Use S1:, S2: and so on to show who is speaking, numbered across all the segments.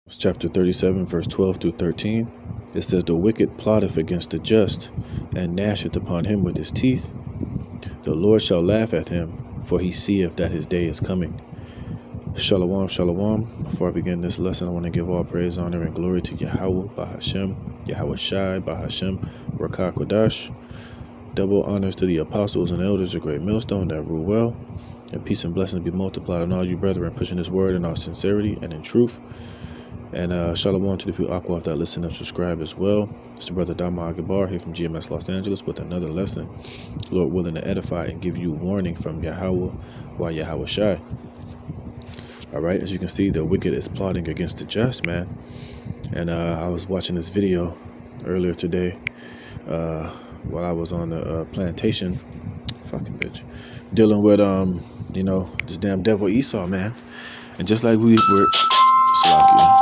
S1: Chapter 37, verse 12 through 13. It says, "The wicked plotteth against the just, and gnasheth upon him with his teeth. The Lord shall laugh at him, for he seeth that his day is coming." Shalom, shalom. Before I begin this lesson, I want to give all praise, honor, and glory to Yahweh, Bahashem, Yahweh Shai, Bahashem, Rakah Kodash. Double honors to the apostles and elders of Great Millstone that rule well. And peace and blessings be multiplied on all you brethren, pushing this word in all sincerity and in truth. And shalom to the few Aquaf that listen and subscribe as well. It's the brother Dama Agabar here from GMS Los Angeles with another lesson. Lord willing to edify and give you warning from Yahweh while Yahweh Shai. All right, as you can see, the wicked is plotting against the just, man. And I was watching this video earlier today while I was on the plantation, fucking bitch, dealing with this damn devil Esau, man. And just like we were, Salakia.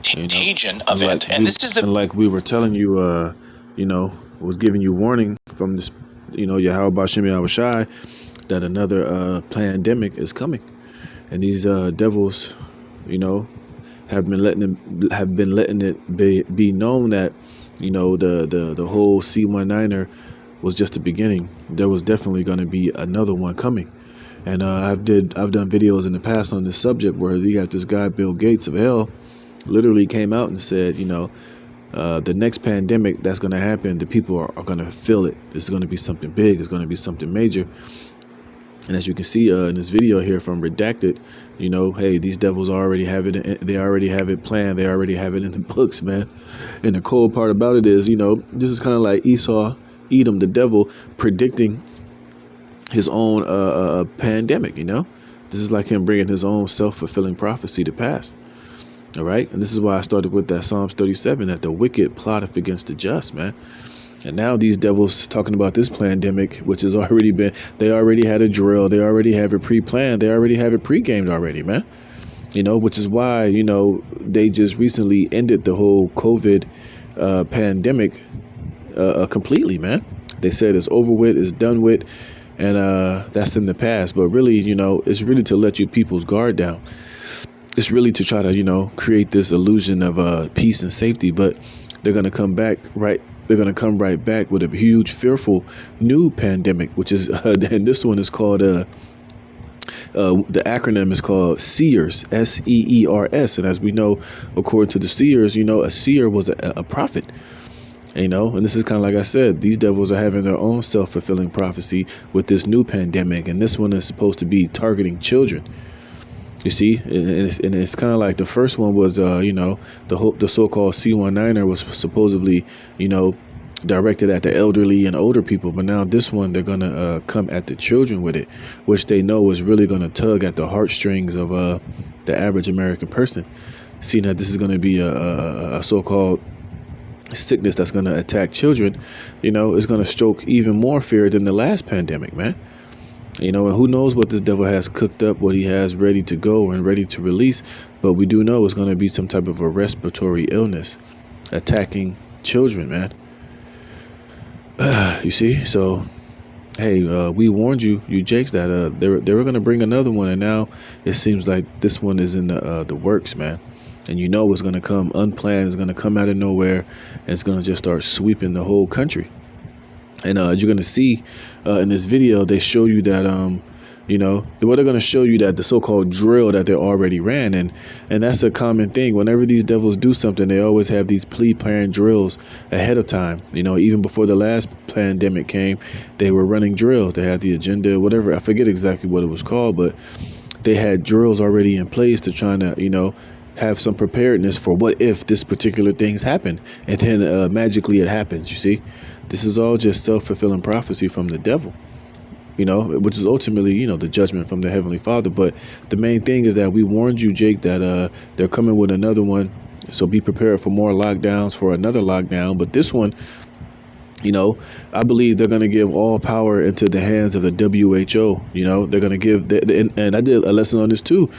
S2: Contagion event, and this is the
S1: and like we were telling you, was giving you warning from this, Yahweh Bashem Yahweh Shai, that another pandemic is coming, and these devils, have been letting it be known that, the whole C19er was just the beginning. There was definitely going to be another one coming, and I've done videos in the past on this subject where you got this guy Bill Gates of hell literally came out and said, the next pandemic that's going to happen, the people are going to feel it. It's going to be something big. It's going to be something major. And as you can see in this video here from Redacted, hey, these devils already have it. They already have it planned. They already have it in the books, man. And the cold part about it is, this is kind of like Esau, Edom, the devil, predicting his own pandemic. This is like him bringing his own self-fulfilling prophecy to pass. All right. And this is why I started with that Psalms 37, that the wicked plotteth against the just, man. And now these devils talking about this pandemic, which has already been, they already had a drill. They already have it pre-planned. They already have it pre-gamed already, man. Which is why, they just recently ended the whole COVID pandemic completely, man. They said it's over with, it's done with, and that's in the past. But really, it's really to let you people's guard down. It's really to try to, create this illusion of peace and safety, but they're going to come back, right? They're going to come right back with a huge, fearful new pandemic, which is, and this one is called, the acronym is called Seers, SEERS. And as we know, according to the Seers, a seer was a prophet. And this is kind of like I said, these devils are having their own self-fulfilling prophecy with this new pandemic. And this one is supposed to be targeting children. You see, and it's kind of like the first one was, the so-called C19er was supposedly, directed at the elderly and older people. But now this one, they're going to come at the children with it, which they know is really going to tug at the heartstrings of the average American person. Seeing that this is going to be a so-called sickness that's going to attack children, it's going to stroke even more fear than the last pandemic, man. And who knows what this devil has cooked up, what he has ready to go and ready to release. But we do know it's going to be some type of a respiratory illness attacking children, man. You see? So, hey, we warned you Jakes, that they were going to bring another one. And now it seems like this one is in the works, man. And it's going to come unplanned. It's going to come out of nowhere. And it's going to just start sweeping the whole country. And you're going to see in this video, they show you that, they're going to show you that the so-called drill that they already ran. And that's a common thing. Whenever these devils do something, they always have these pre-planned drills ahead of time. Even before the last pandemic came, they were running drills. They had the agenda, whatever. I forget exactly what it was called, but they had drills already in place to try to, have some preparedness for what if this particular things happen. And then magically it happens, you see. This is all just self-fulfilling prophecy from the devil, which is ultimately, the judgment from the Heavenly Father. But the main thing is that we warned you, Jake, that they're coming with another one. So be prepared for more lockdowns, for another lockdown. But this one, I believe they're going to give all power into the hands of the WHO. They're going to give, and I did a lesson on this too.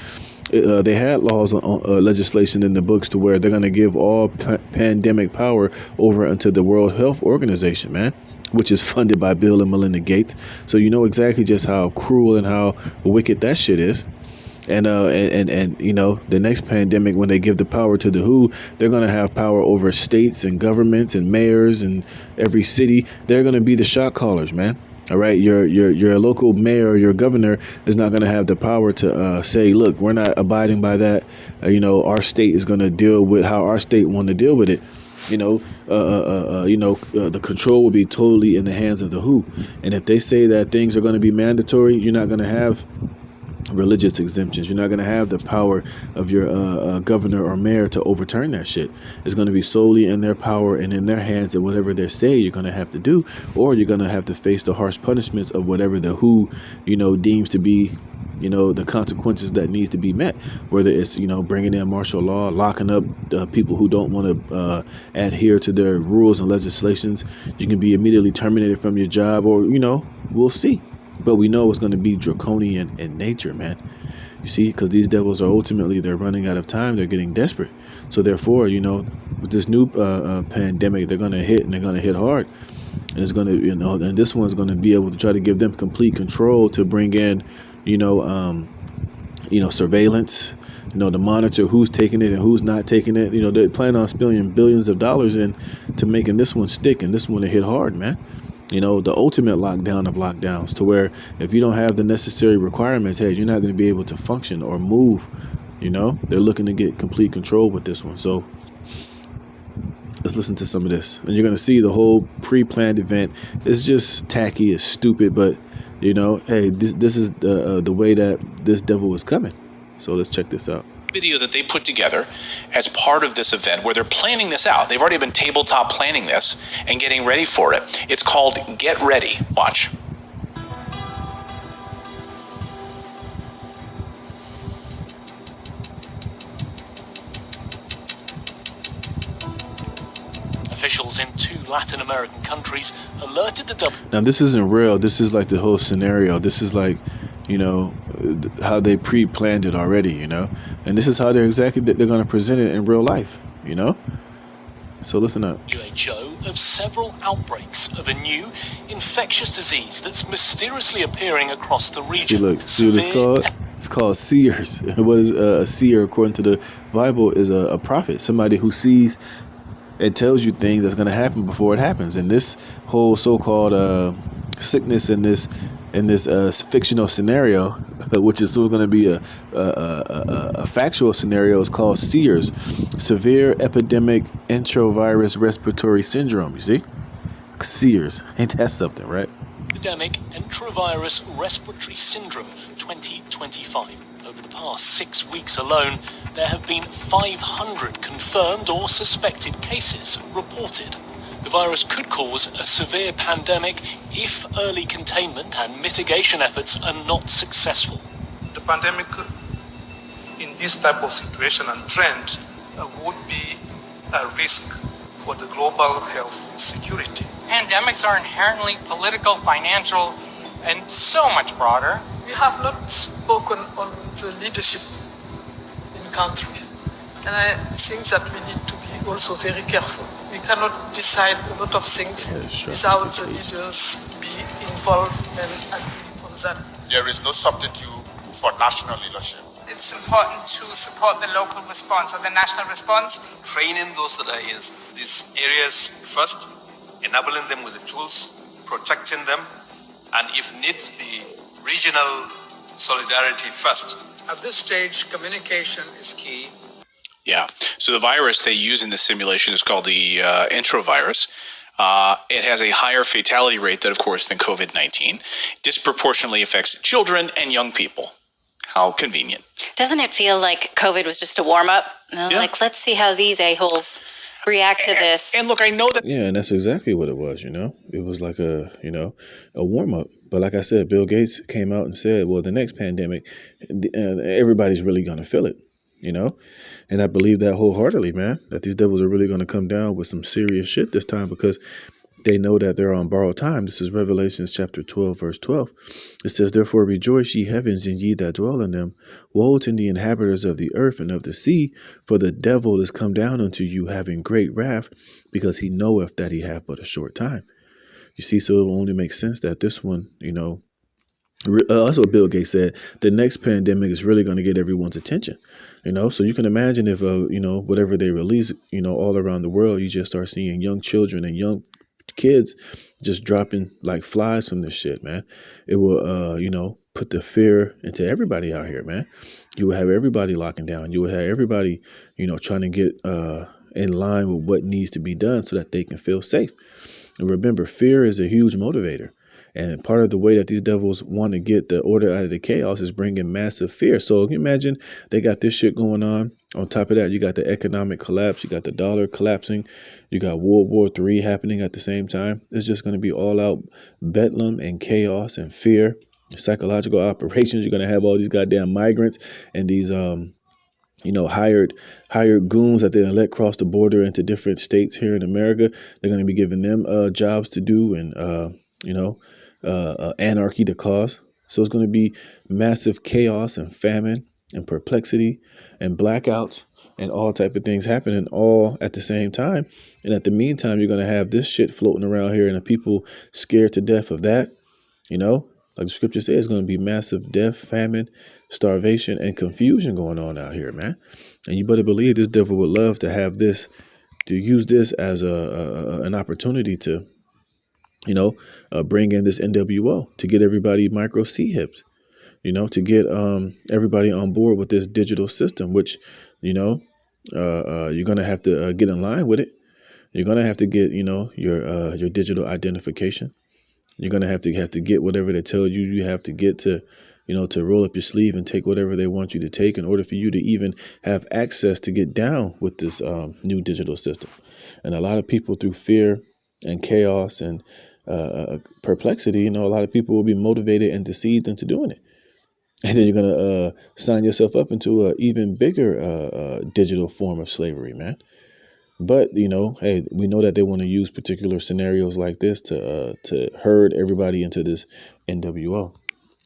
S1: They had laws on legislation in the books to where they're going to give all pandemic power over unto the World Health Organization, man. which is funded by Bill and Melinda Gates. So you know exactly just how cruel and how wicked that shit is. And you know, the next pandemic, when they give the power to the WHO, they're going to have power over states and governments and mayors and every city. They're going to be the shot callers, man. All right, your local mayor or your governor is not going to have the power to say, look, we're not abiding by that. You know, our state is going to deal with how our state want to deal with it. You know, the control will be totally in the hands of the WHO. And if they say that things are going to be mandatory, you're not going to have religious exemptions. You're not going to have the power of your governor or mayor to overturn that shit. It's going to be solely in their power and in their hands, and whatever they say you're going to have to do, or you're going to have to face the harsh punishments of whatever the WHO, you know, deems to be, you know, the consequences that needs to be met, whether it's, you know, bringing in martial law, locking up people who don't want to adhere to their rules and legislations. You can be immediately terminated from your job, or, you know, we'll see. But we know it's going to be draconian in nature, man. You see, because these devils are ultimately, they're running out of time. They're getting desperate. So therefore, you know, with this new pandemic, they're going to hit, and they're going to hit hard. And it's going to, you know, and this one's going to be able to try to give them complete control to bring in, you know, surveillance, you know, to monitor who's taking it and who's not taking it. You know, they plan on spilling billions of dollars into making this one stick and this one to hit hard, man. You know, the ultimate lockdown of lockdowns, to where if you don't have the necessary requirements, hey, you're not going to be able to function or move. You know, they're looking to get complete control with this one. So let's listen to some of this, and you're going to see the whole pre-planned event. It's just tacky, it's stupid, but you know, hey, this is the way that this devil was coming. So let's check this out.
S2: Video that they put together as part of this event, where they're planning this out. They've already been tabletop planning this and getting ready for it. It's called Get Ready. Watch. Officials in 2 Latin American countries alerted the W.
S1: Now, this isn't real. This is like the whole scenario. This is like, you know, how they pre-planned it already, you know, and this is how they're going to present it in real life, you know. So listen up.
S2: WHO of several outbreaks of a new infectious disease that's mysteriously appearing across the region.
S1: See, look, see what it's called? It's called seers. What is a seer, according to the Bible, is a prophet, somebody who sees and tells you things that's going to happen before it happens. And this whole so-called sickness in this fictional scenario, which is still going to be a factual scenario, is called SEERS, Severe Epidemic Enterovirus Respiratory Syndrome. You see? SEERS. Ain't that something, right?
S2: Epidemic Enterovirus Respiratory Syndrome 2025. Over the past 6 weeks alone, there have been 500 confirmed or suspected cases reported. The virus could cause a severe pandemic if early containment and mitigation efforts are not successful.
S3: The pandemic in this type of situation and trend would be a risk for the global health security.
S4: Pandemics are inherently political, financial, and so much broader.
S5: We have not spoken on the leadership in country, and I think that we need to be also very careful. We cannot decide a lot of things without the leaders be involved and agree on that.
S6: There is no substitute for national leadership.
S4: It's important to support the local response or the national response.
S7: Training those that are in these areas first, enabling them with the tools, protecting them, and if needs be, regional solidarity first.
S3: At this stage, communication is key.
S2: Yeah. So the virus they use in this simulation is called the enterovirus. It has a higher fatality rate than, of course, than COVID-19. Disproportionately affects children and young people. How convenient.
S8: Doesn't it feel like COVID was just a warm-up? Yeah. Like, let's see how these a-holes react to this.
S2: And look, I know that...
S1: Yeah, and that's exactly what it was, you know. It was like a warm-up. But like I said, Bill Gates came out and said, well, the next pandemic, everybody's really going to feel it, you know. And I believe that wholeheartedly, man, that these devils are really going to come down with some serious shit this time, because they know that they're on borrowed time. This is Revelations chapter 12, verse 12. It says, therefore rejoice, ye heavens, and ye that dwell in them. Woe to the inhabitants of the earth and of the sea, for the devil is come down unto you, having great wrath, because he knoweth that he hath but a short time. You see, so it will only make sense that this one, you know, That's what Bill Gates said. The next pandemic is really going to get everyone's attention, So you can imagine if, whatever they release, all around the world, you just start seeing young children and young kids just dropping like flies from this shit, man. It will, put the fear into everybody out here, man. You will have everybody locking down. You will have everybody, trying to get in line with what needs to be done so that they can feel safe. And remember, fear is a huge motivator. And part of the way that these devils want to get the order out of the chaos is bringing massive fear. So can you imagine they got this shit going on. On top of that, you got the economic collapse. You got the dollar collapsing. You got World War III happening at the same time. It's just going to be all out bedlam and chaos and fear, psychological operations. You're going to have all these goddamn migrants and these, hired goons that they're going to let cross the border into different states here in America. They're going to be giving them jobs to do and, anarchy to cause. So it's going to be massive chaos and famine and perplexity and blackouts and all type of things happening all at the same time. And at the meantime, you're going to have this shit floating around here and the people scared to death of that. Like the scripture says, it's going to be massive death, famine, starvation, and confusion going on out here, man. And you better believe this devil would love to have this, to use this as an opportunity to bring in this NWO, to get everybody micro C-hips, to get everybody on board with this digital system, which, you're going to have to get in line with it. You're going to have to get, your digital identification. You're going to have to get whatever they tell you you have to get to, to roll up your sleeve and take whatever they want you to take in order for you to even have access to get down with this new digital system. And a lot of people, through fear and chaos and perplexity, a lot of people will be motivated and deceived into doing it. And then you're going to sign yourself up into an even bigger digital form of slavery, man. But, hey, we know that they want to use particular scenarios like this to herd everybody into this NWO.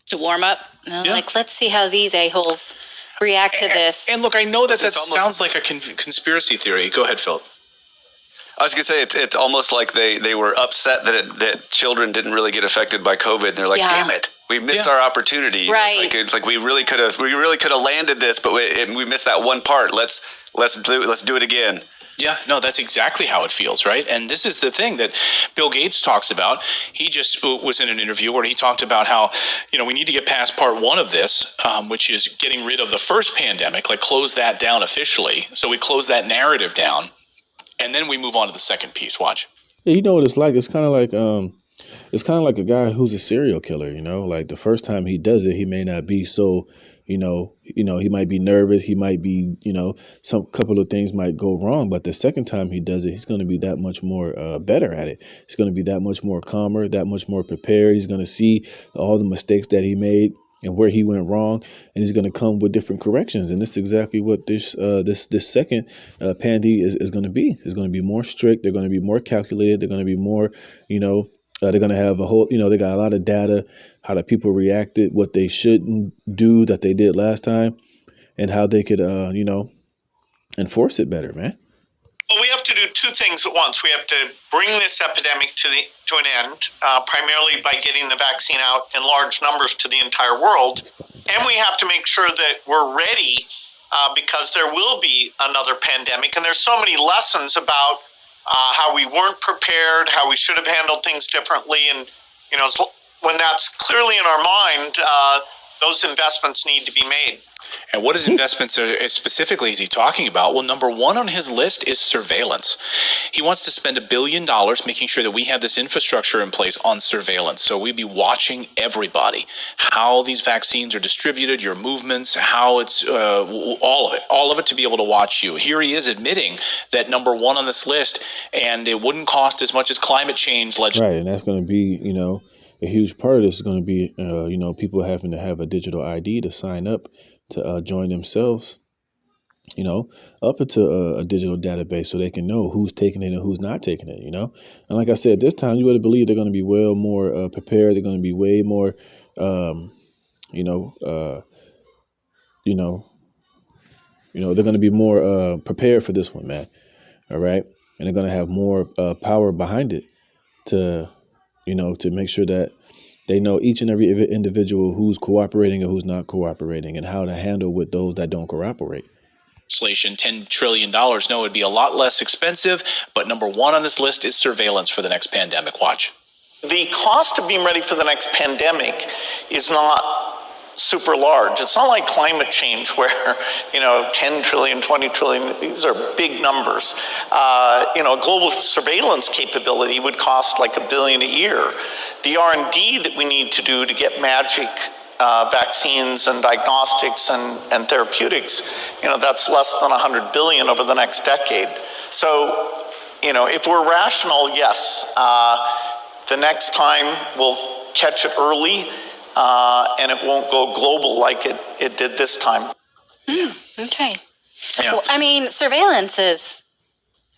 S8: To warm up. Like, let's see how these a-holes react to this.
S9: And look, I know that sounds like a conspiracy theory. Go ahead, Phil.
S10: I was going to say, it's almost like they were upset that children didn't really get affected by COVID. And they're like, damn it, we missed our opportunity.
S8: Right.
S10: It's like we really could have landed this, but we missed that one part. Let's do it again.
S9: Yeah, no, that's exactly how it feels, right? And this is the thing that Bill Gates talks about. He just was in an interview where he talked about how, we need to get past part one of this, which is getting rid of the first pandemic, like close that down officially. So we close that narrative down, and then we move on to the second piece. Watch.
S1: Yeah, you know what it's like? It's kind of like a guy who's a serial killer, like the first time he does it, he may not be so, he might be nervous. He might be, some couple of things might go wrong. But the second time he does it, he's going to be that much more better at it. He's going to be that much more calmer, that much more prepared. He's going to see all the mistakes that he made and where he went wrong, and he's going to come with different corrections. And this is exactly what this second pandy is going to be. It's going to be more strict. They're going to be more calculated. They're going to be more, they're going to have a whole, they got a lot of data, how the people reacted, what they shouldn't do that they did last time, and how they could, enforce it better, man.
S11: Well, we have to do two things at once. We have to bring this epidemic to an end, primarily by getting the vaccine out in large numbers to the entire world. And we have to make sure that we're ready because there will be another pandemic. And there's so many lessons about how we weren't prepared, how we should have handled things differently. And, when that's clearly in our mind, those investments need to be made.
S9: And what his investments are specifically is he talking about? Well, number one on his list is surveillance. He wants to spend $1 billion making sure that we have this infrastructure in place on surveillance. So we'd be watching everybody, how these vaccines are distributed, your movements, how it's all of it to be able to watch you. Here he is admitting that number one on this list, and it wouldn't cost as much as climate change legislation.
S1: Right, and that's going to be, a huge part of this is going to be, people having to have a digital ID to sign up to join themselves, up into a digital database so they can know who's taking it and who's not taking it, And like I said, this time you better believe they're going to be well more prepared. They're going to be way more, they're going to be more prepared for this one, man. All right. And they're going to have more power behind it to make sure that, They know each and every individual who's cooperating and who's not cooperating, and how to handle with those that don't cooperate.
S9: $10 trillion. No, it'd be a lot less expensive, but number one on this list is surveillance for the next pandemic. Watch.
S11: The cost of being ready for the next pandemic is not super large. It's not like climate change where, 10 trillion, 20 trillion, these are big numbers. A global surveillance capability would cost like $1 billion a year. The R&D that we need to do to get magic vaccines and diagnostics and therapeutics, that's less than 100 billion over the next decade. So, if we're rational, yes, the next time we'll catch it early, and it won't go global like it did this time.
S8: Okay.
S9: Yeah.
S8: Well, I mean, surveillance is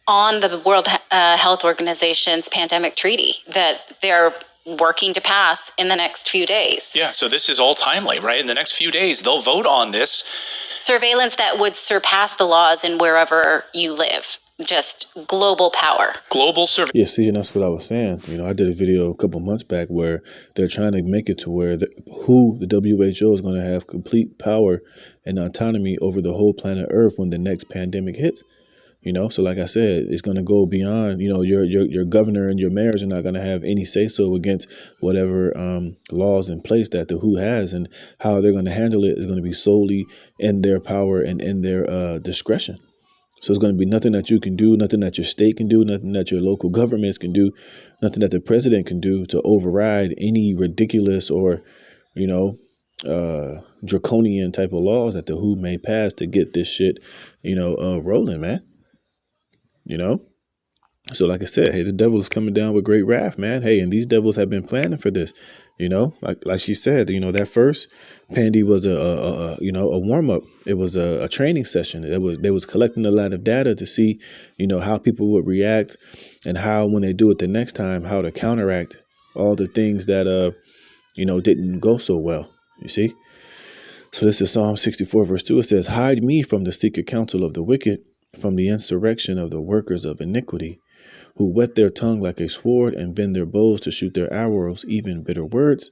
S8: on the World Health Organization's pandemic treaty that they're working to pass in the next few days.
S9: Yeah, so this is all timely, right? In the next few days, they'll vote on this.
S8: Surveillance that would surpass the laws in wherever you live. Just global power.
S9: Global surveillance.
S1: Yeah, see, and that's what I was saying. I did a video a couple months back where they're trying to make it to where the WHO is going to have complete power and autonomy over the whole planet Earth when the next pandemic hits. So like I said, it's going to go beyond, your governor and your mayors are not going to have any say-so against whatever laws in place that the WHO has, and how they're going to handle it is going to be solely in their power and in their discretion. So it's going to be nothing that you can do, nothing that your state can do, nothing that your local governments can do, nothing that the president can do to override any ridiculous or, draconian type of laws that the WHO may pass to get this shit, rolling, man. So like I said, hey, the devil is coming down with great wrath, man. Hey, and these devils have been planning for this, like she said, that first Pandy was a warm up. It was a training session. They was collecting a lot of data to see, how people would react, and how, when they do it the next time, how to counteract all the things that, didn't go so well. You see? So this is Psalm 64 verse 2. It says, "Hide me from the secret counsel of the wicked, from the insurrection of the workers of iniquity, who whet their tongue like a sword and bend their bows to shoot their arrows, even bitter words,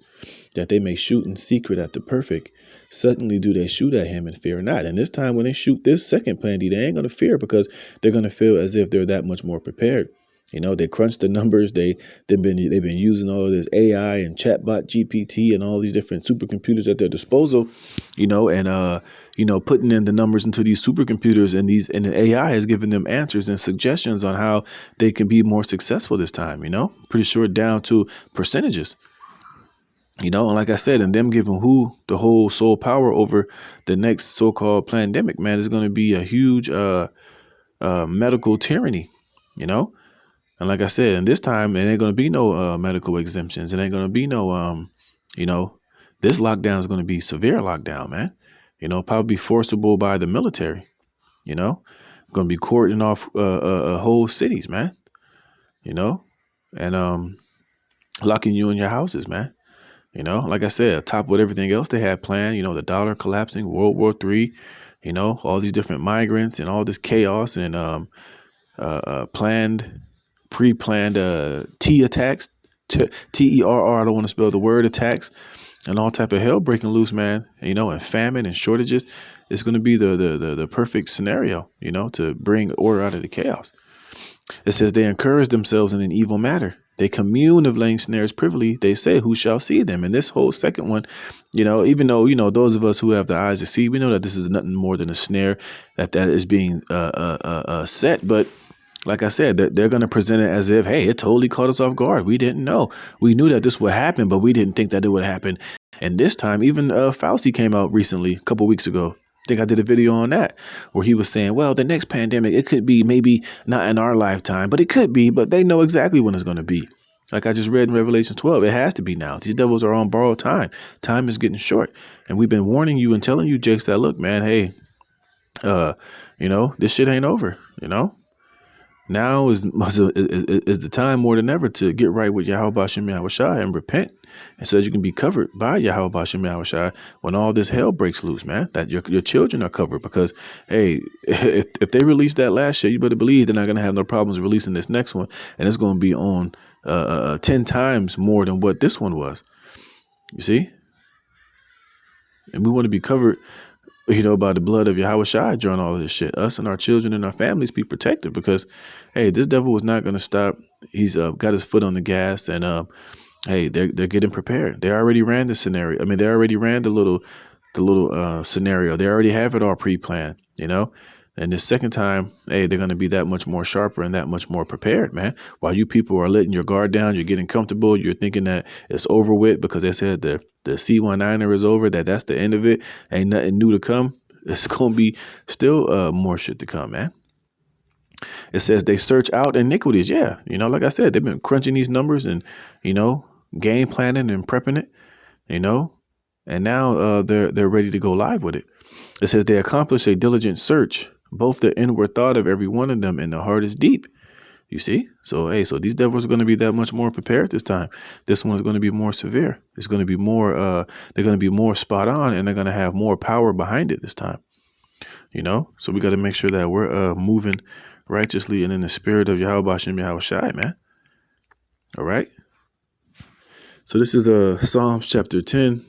S1: that they may shoot in secret at the perfect. Suddenly do they shoot at him and fear not." And this time when they shoot this second Plan D, they ain't going to fear, because they're going to feel as if they're that much more prepared. They crunch the numbers. They've been using all of this AI and chatbot GPT and all these different supercomputers at their disposal, and putting in the numbers into these supercomputers, and the AI has given them answers and suggestions on how they can be more successful this time. Pretty sure down to percentages. And like I said, and them giving WHO the whole sole power over the next so-called pandemic, man, is going to be a huge medical tyranny. And like I said, and this time it ain't going to be no medical exemptions. It ain't going to be no, this lockdown is going to be severe lockdown, man. Probably forcible by the military. Going to be cordoning off whole cities, man. And locking you in your houses, man. Like I said, top with everything else they had planned. The dollar collapsing, World War III. All these different migrants and all this chaos and pre-planned T attacks, TERR. I don't want to spell the word attacks, and all type of hell breaking loose, man. And famine and shortages. It's going to be the perfect scenario, to bring order out of the chaos. It says they encourage themselves in an evil matter. They commune of laying snares privily. They say, who shall see them? And this whole second one, even though, those of us who have the eyes to see, we know that this is nothing more than a snare that is being set. But like I said, they're going to present it as if, hey, it totally caught us off guard. We didn't know. We knew that this would happen, but we didn't think that it would happen. And this time, even Fauci came out recently, a couple weeks ago. I think I did a video on that where he was saying, well, the next pandemic, it could be maybe not in our lifetime, but it could be. But they know exactly when it's going to be. Like I just read in Revelation 12, it has to be now. These devils are on borrowed time. Time is getting short. And we've been warning you and telling you, Jakes, that, look, man, hey, this shit ain't over, Now is the time more than ever to get right with Yahweh Bashem Yahushai and repent, and so that you can be covered by Yahweh Bashem Yahushai when all this hell breaks loose, man. That your children are covered, because hey, if they release that last shit, you better believe they're not gonna have no problems releasing this next one, and it's gonna be on 10 times more than what this one was. You see? And we want to be covered, by the blood of Yahweh Shai during all of this shit. Us and our children and our families be protected because, hey, this devil was not going to stop. He's got his foot on the gas, and hey, they're getting prepared. They already ran the scenario. I mean, they already ran the little scenario. They already have it all pre-planned, And the second time, hey, they're going to be that much more sharper and that much more prepared, man. While you people are letting your guard down, you're getting comfortable, you're thinking that it's over with because they said the C19er is over, that's the end of it. Ain't nothing new to come. It's going to be still more shit to come, man. It says they search out iniquities. Yeah, like I said, they've been crunching these numbers and, game planning and prepping it, and now they're ready to go live with it. It says they accomplish a diligent search, both the inward thought of every one of them and the heart is deep. You see? So, hey, so these devils are going to be that much more prepared this time. This one is going to be more severe. It's going to be more, they're going to be more spot on, and they're going to have more power behind it this time. So we got to make sure that we're moving righteously and in the spirit of Yahweh Bashem Yahweh Shai, man. All right. So this is Psalms chapter 10,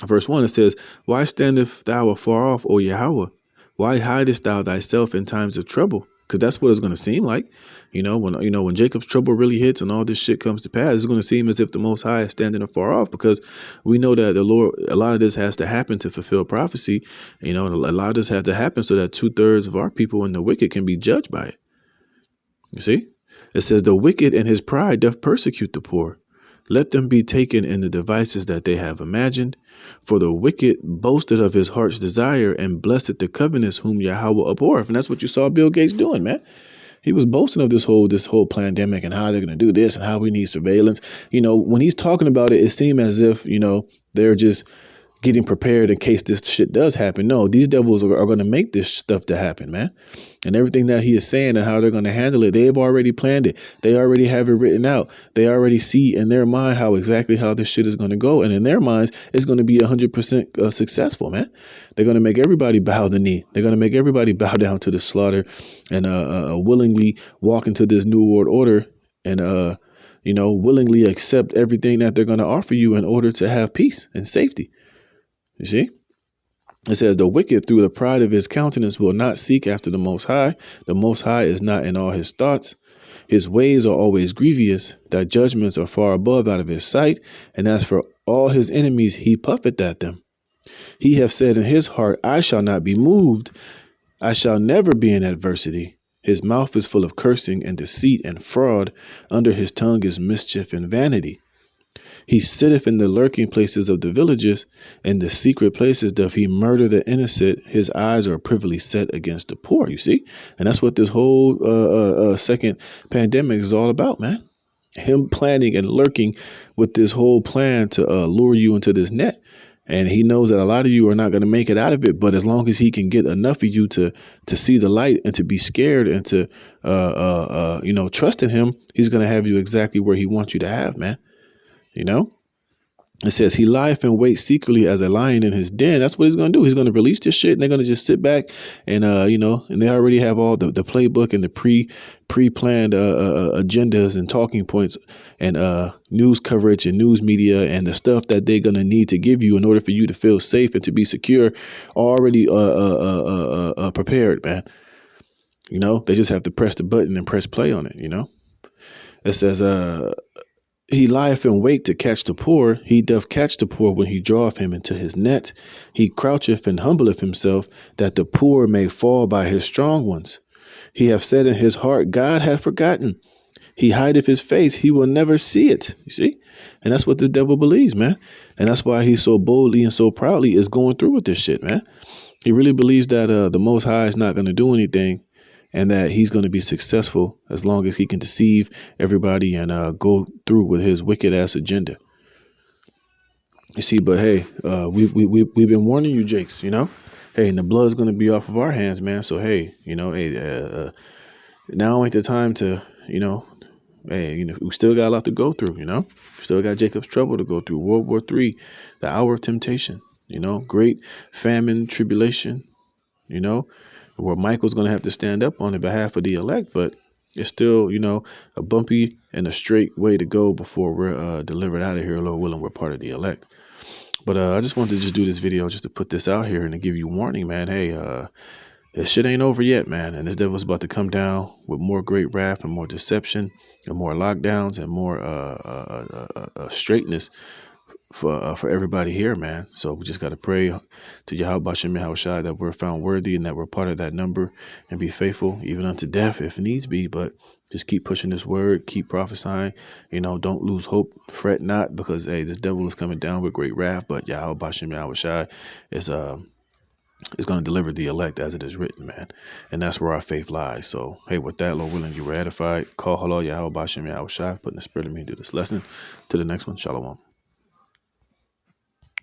S1: verse 1. It says, "Why standeth thou afar off, O Yahweh? Why hidest thou thyself in times of trouble?" Because that's what it's going to seem like. When Jacob's trouble really hits and all this shit comes to pass, it's going to seem as if the Most High is standing afar off, because we know that the Lord, a lot of this has to happen to fulfill prophecy. A lot of this has to happen so that 2/3 of our people and the wicked can be judged by it. You see? It says, "The wicked in his pride doth persecute the poor. Let them be taken in the devices that they have imagined. For the wicked boasted of his heart's desire and blessed the covenants whom Yahweh abhorreth." And that's what you saw Bill Gates doing, man. He was boasting of this whole pandemic and how they're going to do this and how we need surveillance. When he's talking about it, it seemed as if, they're just getting prepared in case this shit does happen. No, these devils are going to make this stuff to happen, man. And everything that he is saying and how they're going to handle it, they've already planned it. They already have it written out. They already see in their mind how this shit is going to go. And in their minds, it's going to be 100% successful, man. They're going to make everybody bow the knee. They're going to make everybody bow down to the slaughter and willingly walk into this new world order and, willingly accept everything that they're going to offer you in order to have peace and safety. You see? It says, "The wicked through the pride of his countenance will not seek after the Most High. The Most High is not in all his thoughts. His ways are always grievous. Thy judgments are far above out of his sight. And as for all his enemies, he puffeth at them. He hath said in his heart, I shall not be moved. I shall never be in adversity. His mouth is full of cursing and deceit and fraud. Under his tongue is mischief and vanity. He sitteth in the lurking places of the villages. In the secret places doth he murder the innocent. His eyes are privily set against the poor." You see? And that's what this whole second pandemic is all about, man. Him planning and lurking with this whole plan to lure you into this net. And he knows that a lot of you are not going to make it out of it. But as long as he can get enough of you to see the light and to be scared and to, trust in him, he's going to have you exactly where he wants you to have, man. It says he lieth in wait secretly as a lion in his den. That's what he's going to do. He's going to release this shit and they're going to just sit back and, and they already have all the playbook and the pre-planned agendas and talking points and news coverage and news media and the stuff that they're going to need to give you in order for you to feel safe and to be secure, already prepared, man. They just have to press the button and press play on it, It says, he lieth in wait to catch the poor. He doth catch the poor when he draweth him into his net. He croucheth and humbleth himself, that the poor may fall by his strong ones. He hath said in his heart, God hath forgotten. He hideth his face, he will never see it. You see? And that's what the devil believes, man. And that's why he so boldly and so proudly is going through with this shit, man. He really believes that the Most High is not going to do anything. And that he's going to be successful as long as he can deceive everybody and go through with his wicked ass agenda. You see, but hey, we've been warning you, Jakes. Hey, and the blood's going to be off of our hands, man. So hey, now ain't the time to, we still got a lot to go through. We still got Jacob's trouble to go through. World War III, the hour of temptation. Great famine, tribulation. Where Michael's going to have to stand up on the behalf of the elect. But it's still, you know, a bumpy and a straight way to go before we're delivered out of here. Lord willing, we're part of the elect. But I just wanted to just do this video just to put this out here and to give you warning, man. Hey, this shit ain't over yet, man. And this devil's about to come down with more great wrath and more deception and more lockdowns and more straightness for everybody here, man. So we just got to pray to Yahweh Shem Yahushua that we're found worthy and that we're part of that number and be faithful even unto death if needs be. But just keep pushing this word, keep prophesying, you know, don't lose hope, fret not, because hey, this devil is coming down with great wrath, but Yahweh Shem Yahushua is going to deliver the elect as it is written, man. And that's where our faith lies. So, hey, with that, Lord willing, you were edified. Call halal Yahweh Shem Yahushua, putting the spirit in me to do this lesson. To the next one, shalom.